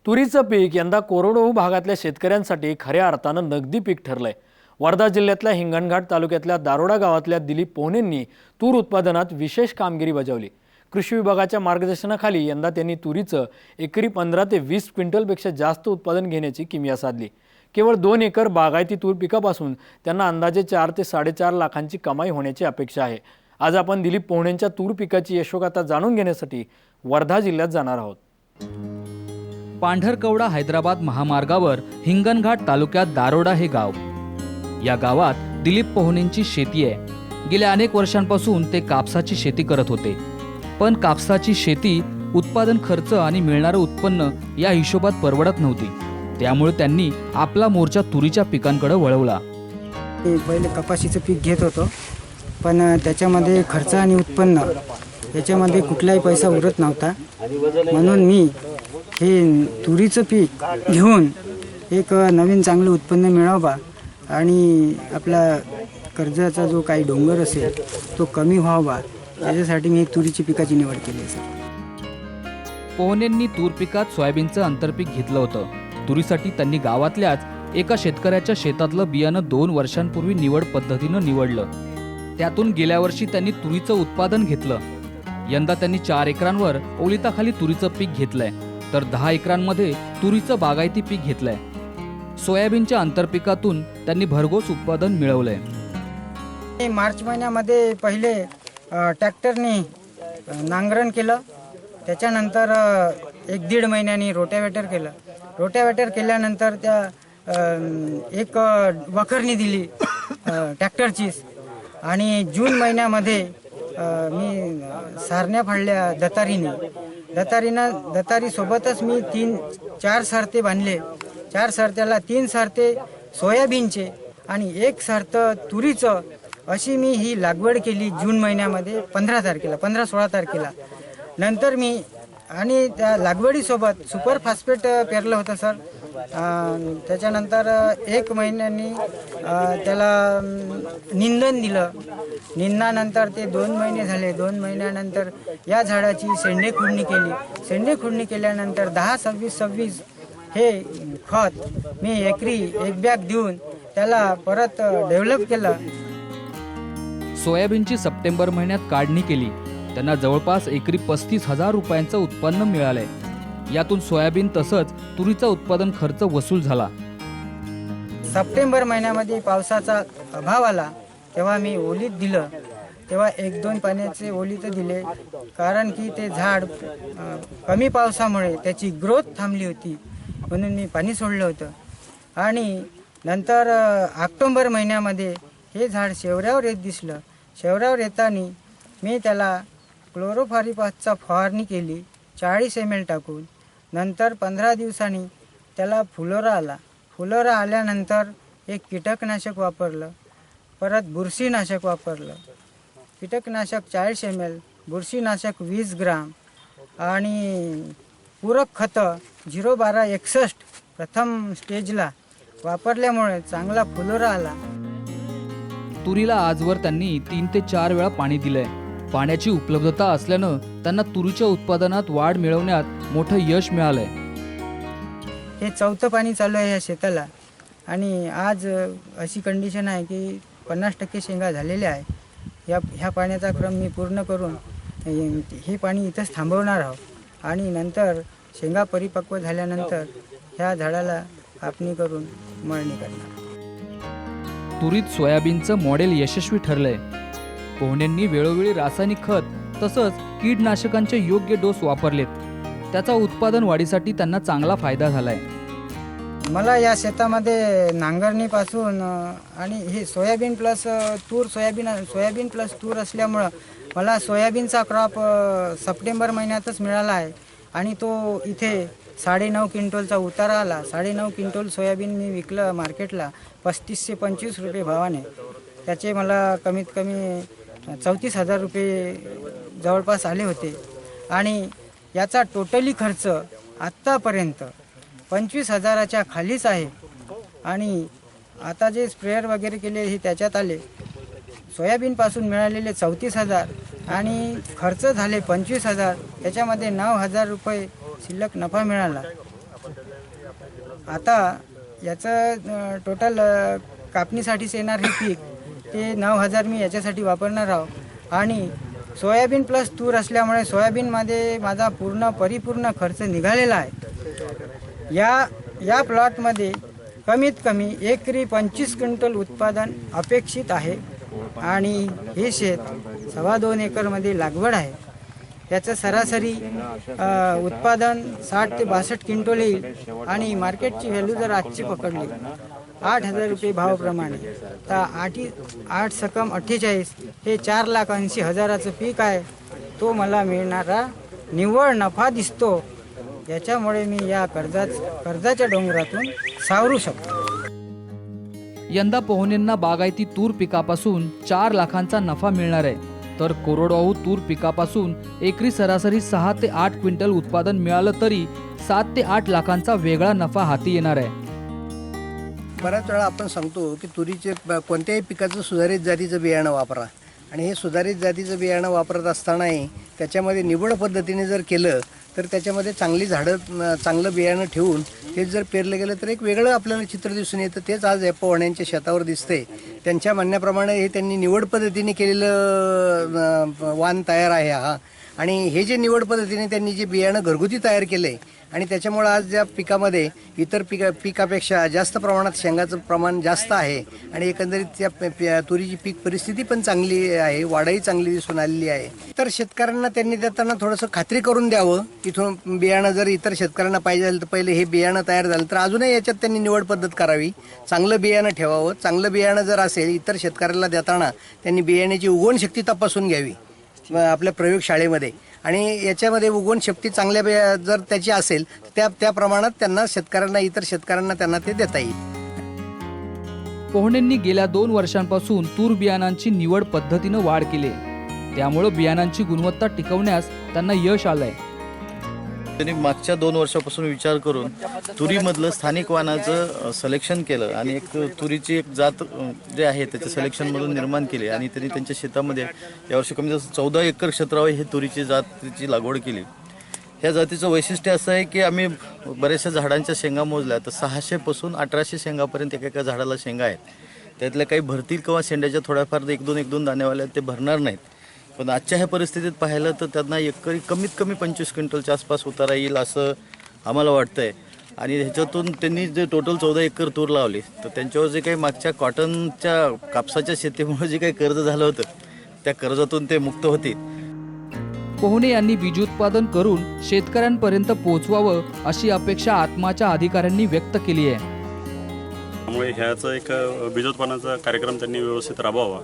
तुरीचं पीक यंदा कोरडवाहू भागातल्या शेतकऱ्यांसाठी खऱ्या अर्थानं नगदी पीक ठरलंय। वर्धा जिल्ह्यातल्या हिंगणघाट तालुक्यातल्या दारोडा गावातल्या दिलीप पोहनेंनी तूर उत्पादनात विशेष कामगिरी बजावली। कृषी विभागाच्या मार्गदर्शनाखाली यंदा त्यांनी तुरीचं एकरी 15 ते 20 क्विंटलपेक्षा जास्त उत्पादन घेण्याची किमया साधली। केवळ 2 एकर बागायती तूर पिकापासून त्यांना अंदाजे 4 ते 4.5 लाखांची कमाई होण्याची अपेक्षा आहे। आज आपण दिलीप पोहनेंच्या तूर पिकाची यशोगाथा जाणून घेण्यासाठी वर्धा जिल्ह्यात जाणार आहोत। पांढरकवडा हैदराबाद महामार्गावर हिंगणघाट तालुक्यात दारोडा हे गाव। या गावात दिलीप पोहनेंची शेती आहे। गेल्या अनेक वर्षांपासून ते कापसाची शेती करत होते, पण कापसाची शेती उत्पादन खर्च आणि मिळणारं उत्पन्न या हिशोबात परवडत नव्हती। त्यामुळे त्यांनी आपला मोर्चा तुरीच्या पिकांकडे वळवला। पहिले कपाशीचं पीक घेत होतो, पण त्याच्यामध्ये खर्च आणि उत्पन्न याच्यामध्ये कुठलाही पैसा उरत नव्हता। म्हणून मी हे तुरीचं पीक घेऊन एक नवीन चांगलं उत्पन्न मिळावा आणि आपला कर्जाचा जो काही डोंगर असेल तो कमी व्हावा, याच्यासाठी मी एक तुरीची पिकाची निवड केली सर। पोहनेंनी तूर पिकात सोयाबीनचं आंतरपीक घेतलं होतं। तुरीसाठी त्यांनी गावातल्याच एका शेतकऱ्याच्या शेतातलं बियाणं 2 वर्षांपूर्वी निवड पद्धतीनं निवडलं। त्यातून गेल्या वर्षी त्यांनी तुरीचं उत्पादन घेतलं। यंदा त्यांनी 4 एकरांवर ओलिताखाली तुरीचं पीक घेतलंय, तर 10 एकरांमध्ये तुरीचं बागायती पीक घेतलंय। सोयाबीनच्या आंतरपिकातून त्यांनी भरघोस उत्पादन मिळवलंय। मार्च महिन्यामध्ये पहिले ट्रॅक्टरने नांगरण केलं, त्याच्यानंतर 1-1.5 महिन्यांनी रोटावेटर केलं। रोटावेटर केल्यानंतर त्या एक वखरणी दिली ट्रॅक्टरचीच, आणि जून महिन्यामध्ये मी सारण्या फाडल्या दतारीसोबतच मी 3-4 सरते बांधले। 4 सरत्याला 3 सरते सोयाबीनचे आणि 1 सरत तुरीचं, अशी मी ही लागवड केली जून महिन्यामध्ये 15-16 तारखेला। नंतर मी आणि त्या लागवडीसोबत सुपर फॉस्फेट पेरलं होतं सर। त्याच्यानंतर 1 महिन्यांनी त्याला निंदन दिलं। निंदनानंतर ते 2 महिने झाले। 2 महिन्यानंतर या झाडाची शेंडे खुडणी केल्यानंतर 10-26-26 हे खत मी एकरी 1 बॅग देऊन त्याला परत डेव्हलप केलं। सोयाबीनची सप्टेंबर महिन्यात काढणी केली। त्यांना जवळपास एकरी 35,000 रुपयांचं उत्पन्न मिळालंय। यातून सोयाबीन तसंच तुरीचा उत्पादन खर्च वसूल झाला। सप्टेंबर महिन्यामध्ये पावसाचा अभाव आला, तेव्हा मी ओलीत दिलं। तेव्हा 1-2 पाण्याचे ओलीत दिले, कारण की ते झाड कमी पावसामुळे त्याची ग्रोथ थांबली होती, म्हणून मी पाणी सोडलं होतं। आणि नंतर ऑक्टोबर महिन्यामध्ये हे झाड शेवऱ्यावर येत दिसलं। शेवऱ्यावर येताना मी त्याला क्लोरोफारिफॉसचा फवारणी केली 40 ml टाकून। नंतर 15 दिवसांनी त्याला फुलोरा आल्यानंतर एक कीटकनाशक वापरलं, परत बुरशीनाशक वापरलं। कीटकनाशक 40 ml, बुरशीनाशक 20 ग्राम आणि पूरक खतं 0-12-61 प्रथम स्टेजला वापरल्यामुळे चांगला फुलोरा आला। तुरीला आजवर त्यांनी 3 ते 4 वेळा पाणी दिलंय। पाण्याची उपलब्धता असल्यानं त्यांना तुरीच्या उत्पादनात वाढ मिळवण्यात मोठं यश मिळालंय। हे 4थं पाणी चालू आहे या शेताला, आणि आज अशी कंडिशन आहे की 50% शेंगा झालेल्या आहे। ह्या पाण्याचा क्रम मी पूर्ण करून हे पाणी इथंच थांबवणार आहोत, आणि नंतर शेंगा परिपक्व झाल्यानंतर ह्या झाडाला कापणी करून मळणी करणार। तुरीत सोयाबीनचं मॉडेल यशस्वी ठरलंय। पोहनेंनी वेळोवेळी रासायनिक खत तसंच कीटनाशकांचे योग्य डोस वापरलेत। त्याचा उत्पादन वाढीसाठी त्यांना चांगला फायदा झालाय। मला या शेतामध्ये नांगरणीपासून आणि हे सोयाबीन प्लस तूर असल्यामुळं मला सोयाबीनचा क्रॉप सप्टेंबर महिन्यातच मिळाला आहे, आणि तो इथे 9.5 क्विंटलचा उतारा आला। 9.5 क्विंटल सोयाबीन मी विकलं मार्केटला 35 ते 25 रुपये भावाने। त्याचे मला कमीत कमी 34,000 रुपये जवळपास आले होते, आणि याचा टोटली खर्च आत्तापर्यंत 25,000च्या खालीच आहे। आणि आता जे स्प्रेअर वगैरे केले हे त्याच्यात आले सोयाबीनपासून मिळालेले 34,000 आणि खर्च झाले 25,000, त्याच्यामध्ये 9,000 रुपये शिल्लक नफा मिळाला. आता याचं टोटल कापणीसाठीच येणार हे पीक ते 9,000 मी याच्यासाठी वापरणार आहोत. आणि सोयाबीन प्लस तूर असल्यामुळे सोयाबीनमध्ये माझा परिपूर्ण खर्च निघालेला आहे. या प्लॉटमध्ये कमीत कमी एकरी 25 क्विंटल उत्पादन अपेक्षित आहे आणि हे शेत 2.25 एकरमध्ये लागवड आहे. त्याचं सरासरी उत्पादन 60 ते 62 क्विंटल येईल आणि मार्केटची व्हॅल्यू जर आजची पकडली 8,000 रुपये भावाप्रमाणे तर 8 सकम 48 हे 4,80,000चं पीक आहे. तो मला मिळणारा निव्वळ नफा दिसतो. याच्यामुळे मी या कर्जाच्या डोंगरातून सावरू शकतो. यंदा पोहनेंना बागायती तूर पिकापासून 4 लाखांचा नफा मिळणार आहे, तर कोरडवाहू तूर पिकापासून एकरी सरासरी 6 ते 8 क्विंटल उत्पादन मिळालं तरी 7 ते 8 लाखांचा वेगळा नफा हाती येणार आहे. बऱ्याच वेळा आपण सांगतो की तुरीचे कोणत्याही पिकाचं सुधारित जातीचं बियाणं वापरा, आणि हे सुधारित जातीचं बियाणं वापरत असतानाही त्याच्यामध्ये निवड पद्धतीने जर केलं तर त्याच्यामध्ये चांगली झाडं, चांगलं बियाणं ठेवून तेच जर पेरलं गेलं तर एक वेगळं आपल्याला चित्र दिसून येतं. तेच आज पोहण्यांच्या शेतावर दिसते. त्यांच्या म्हणण्याप्रमाणे हे त्यांनी निवड पद्धतीने केलेलं वाण तयार आहे हा. आणि हे जे निवड पद्धतीने त्यांनी जे बियाणं घरगुती तयार केलं आहे आणि त्याच्यामुळं आज ज्या पिकामध्ये इतर पिकापेक्षा जास्त प्रमाणात शेंगाचं प्रमाण जास्त आहे आणि एकंदरीत त्या तुरीची पीक परिस्थिती पण चांगली आहे, वाढही चांगली दिसून आलेली आहे. तर शेतकऱ्यांना त्यांनी देताना थोडंसं खात्री करून द्यावं. इथून बियाणं जर इतर शेतकऱ्यांना पाहिजे तर पहिले हे बियाणं तयार झालं तर अजूनही याच्यात त्यांनी निवड पद्धत करावी, चांगलं बियाणं ठेवावं. चांगलं बियाणं जर असेल इतर शेतकऱ्याला देताना त्यांनी बियाण्याची उगवण शक्ती तपासून घ्यावी आपल्या प्रयोगशाळेमध्ये, आणि याच्यामध्ये उगवण शक्ती चांगल्या जर त्याची असेल त्या प्रमाणात त्यांना इतर शेतकऱ्यांना त्यांना ते देता येईल. पोहनेंनी गेल्या 2 वर्षांपासून तूर बियाणांची निवड पद्धतीनं वाढ केली, त्यामुळे बियाणांची गुणवत्ता टिकवण्यास त्यांना यश आलंय. त्यांनी मागच्या 2 वर्षापासून विचार करून तुरीमधलं स्थानिक वाणाचं सिलेक्शन केलं आणि एक तुरीची एक जात जे आहे त्याच्या सिलेक्शनमधून निर्माण केली आणि त्यांनी त्यांच्या शेतामध्ये यावर्षी कमी जास्त 14 एकर क्षेत्रावर ही तुरीची जातीची लागवड केली. ह्या जातीचं वैशिष्ट्य असं आहे की आम्ही बऱ्याचशा झाडांच्या शेंगा मोजल्या तर 600 पासून 1800 शेंगापर्यंत एका झाडाला शेंगा आहेत. त्यातल्या काही भरतील किंवा शेंड्याच्या थोड्याफार 1-2 दाणेवाल्या ते भरणार नाहीत. पण आजच्या ह्या परिस्थितीत पाहिलं तर त्यांना एकरी कमीत कमी 25 क्विंटलच्या आसपास उतारा येईल असं आम्हाला वाटतंय. आणि ह्याच्यातून त्यांनी जे टोटल 14 एकर तूर लावली तर त्यांच्यावर जे काही मागच्या कॉटनच्या कापसाच्या शेतीमुळे जे काही कर्ज झालं होतं त्या कर्जातून ते मुक्त होतील. पोहने यांनी बीज उत्पादन करून शेतकऱ्यांपर्यंत पोहोचवावं अशी अपेक्षा आत्माच्या अधिकाऱ्यांनी व्यक्त केली आहे. त्यामुळे ह्याचा एक बीजोत्पादनाचा कार्यक्रम त्यांनी व्यवस्थित राबवावा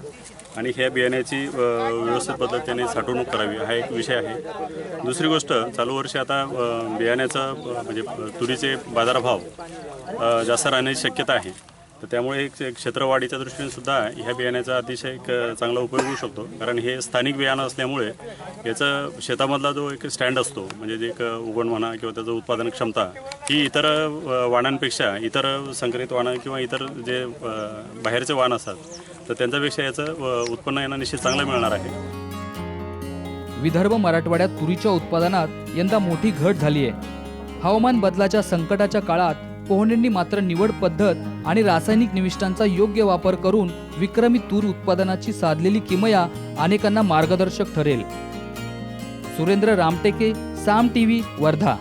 आणि ह्या बियाण्याची व्यवस्थित पद्धतीने साठवणूक करावी हा एक विषय आहे. दुसरी गोष्ट, चालू वर्षी आता बियाण्याचा म्हणजे तुरीचे बाजारभाव जास्त राहण्याची शक्यता आहे. तर त्यामुळे एक क्षेत्रवाढीच्या दृष्टीने सुद्धा ह्या बियाण्याचा अतिशय एक चांगला उपयोग होऊ शकतो. कारण हे स्थानिक बियाणं असल्यामुळे याचा शेतामधला जो एक स्टँड असतो म्हणजे जे एक उगवण म्हणा किंवा त्याचं उत्पादन क्षमता ही इतर वाणांपेक्षा, इतर संकरित वाणं किंवा इतर जे बाहेरचे वाण असतात तर त्यांच्यापेक्षा याचं उत्पन्न यांना निश्चित चांगलं मिळणार आहे. विदर्भ मराठवाड्यात तुरीच्या उत्पादनात यंदा मोठी घट झाली आहे. हवामान बदलाच्या संकटाच्या काळात पोहनेंनी मात्र निवड पद्धत आणि रासायनिक निविष्ठांचा योग्य वापर करून विक्रमी तूर उत्पादनाची साधलेली किमया अनेकांना मार्गदर्शक ठरेल. सुरेंद्र रामटेके, साम टीव्ही, वर्धा.